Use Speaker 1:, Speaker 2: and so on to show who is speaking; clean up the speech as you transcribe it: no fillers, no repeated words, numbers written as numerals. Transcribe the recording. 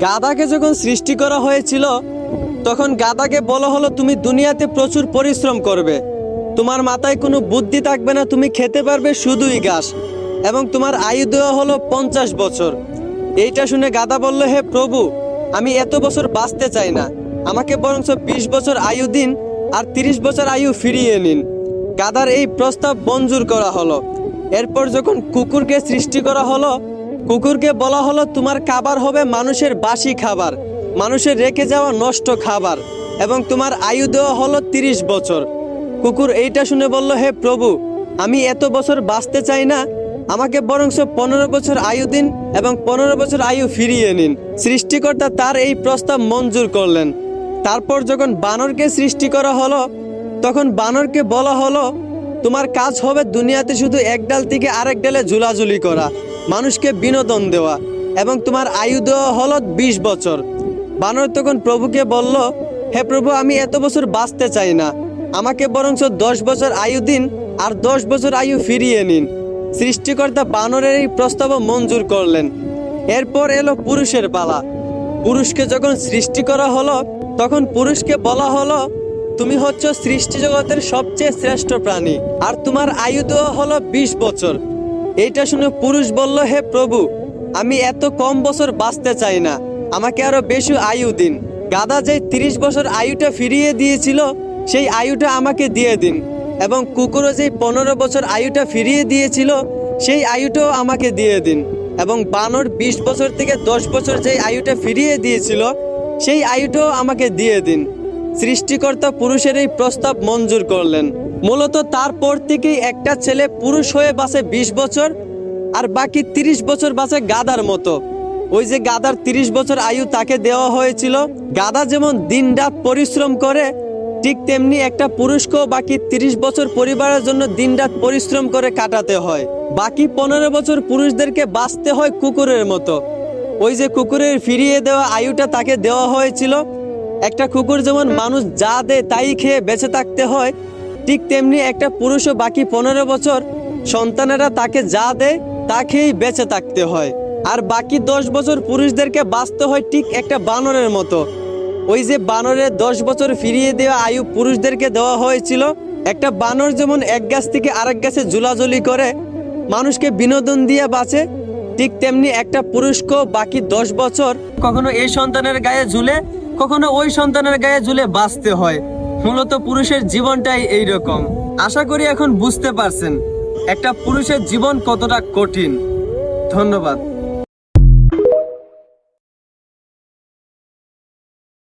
Speaker 1: গাধাকে যখন সৃষ্টি করা হয়েছিল তখন গাধাকে বলা হলো তুমি দুনিয়াতে প্রচুর পরিশ্রম করবে, তোমার মাথায় কোনো বুদ্ধি থাকবে না, তুমি খেতে পারবে শুধুই ঘাস, এবং তোমার আয়ু দেওয়া হলো 50 বছর। এইটা শুনে গাধা বলল, হে প্রভু, আমি এত বছর বাঁচতে চাই না, আমাকে বরঞ্চ 20 বছর আয়ু দিন আর 30 বছর আয়ু ফিরিয়ে নিন। গাধার এই প্রস্তাব মঞ্জুর করা হলো। এরপর যখন কুকুরকে সৃষ্টি করা হলো, কুকুরকে বলা হলো তোমার খাবার হবে মানুষের বাসি খাবার, মানুষের রেখে যাওয়া নষ্ট খাবার, এবং তোমার আয়ু দেওয়া হলো 30 বছর। কুকুর এইটা শুনে বলল, হে প্রভু, আমি এত বছর বাঁচতে চাই না, আমাকে বরঞ্চ 15 বছর আয়ু দিন এবং 15 বছর আয়ু ফিরিয়ে নিন। সৃষ্টিকর্তা তার এই প্রস্তাব মঞ্জুর করলেন। তারপর যখন বানরকে সৃষ্টি করা হলো তখন বানরকে বলা হলো তোমার কাজ হবে দুনিয়াতে শুধু এক ডাল থেকে আরেক ডালে ঝুলাঝুলি করা, মানুষকে বিনোদন দেওয়া, এবং তোমার আয়ু দেওয়া হলো 20 বছর। বানর তখন প্রভুকে বলল, হে প্রভু, আমি এত বছর বাঁচতে চাই না, আমাকে বরঞ্চ 10 বছর আয়ু দিন আর 10 বছর আয়ু ফিরিয়ে নিন। সৃষ্টিকর্তা বানরের এই প্রস্তাব মঞ্জুর করলেন। এরপর এলো পুরুষের পালা। পুরুষকে যখন সৃষ্টি করা হলো তখন পুরুষকে বলা হলো তুমি হচ্ছ সৃষ্টি জগতের সবচেয়ে শ্রেষ্ঠ প্রাণী, আর তোমার আয়ু দেওয়া হলো 20 বছর। এইটা শুনে পুরুষ বলল, হে প্রভু, আমি এত কম বছর বাঁচতে চাই না, আমাকে আরো বেশি আয়ু দিন। গাধা যে 30 বছর আয়ুটা ফিরিয়ে দিয়েছিল সেই আয়ুটা আমাকে দিয়ে দিন, এবং কুকুরও যে 15 বছর আয়ুটা ফিরিয়ে দিয়েছিল সেই আয়ুটাও আমাকে দিয়ে দিন, এবং বানর 20 বছর থেকে 10 বছর যে আয়ুটা ফিরিয়ে দিয়েছিল সেই আয়ুটাও আমাকে দিয়ে দিন। সৃষ্টিকর্তা পুরুষের এই প্রস্তাব মঞ্জুর করলেন। মূলত তারপর থেকেই একটা ছেলে পুরুষ হয়ে বাঁচে 20 বছর, আর বাকি 30 বছর বাঁচে গাধার মতো। ওই যে গাধার 30 বছর আয়ু তাকে দেওয়া হয়েছিল। গাধা যেমন দিন রাত পরিশ্রম করে, ঠিক তেমনি একটা পুরুষকেও বাকি 30 বছর পরিবারের জন্য দিন রাত পরিশ্রম করে কাটাতে হয়। বাকি 15 বছর পুরুষদেরকে বাঁচতে হয় কুকুরের মতো। ওই যে কুকুরের ফিরিয়ে দেওয়া আয়ুটা তাকে দেওয়া হয়েছিল। একটা কুকুর যেমন মানুষ যা দেয় তাই খেয়ে বেঁচে থাকতে হয়, ঠিক তেমনি একটা পুরুষও বাকি 15 বছর সন্তানেরা তাকে যা দেয় তা খেয়েই বেঁচে থাকতে হয়। আর বাকি 10 বছর পুরুষদেরকে বাঁচতে হয় ঠিক একটা বানরের মতো। ওই যে বানরের 10 বছর ফিরিয়ে দেওয়া আয়ু পুরুষদেরকে দেওয়া হয়েছিল। একটা বানর যেমন এক গাছ থেকে আরেক গাছে ঝুলাঝুলি করে মানুষকে বিনোদন দিয়ে বাঁচে, ঠিক তেমনি একটা পুরুষকেও বাকি 10 বছর কখনো এই সন্তানের গায়ে ঝুলে, কখনো ওই সন্তানের গায়ে ঝুলে বাঁচতে হয়। মূলত পুরুষের জীবনটাই এইরকম। আশা করি এখন বুঝতে পারছেন একটা পুরুষের জীবন কতটা কঠিন। ধন্যবাদ।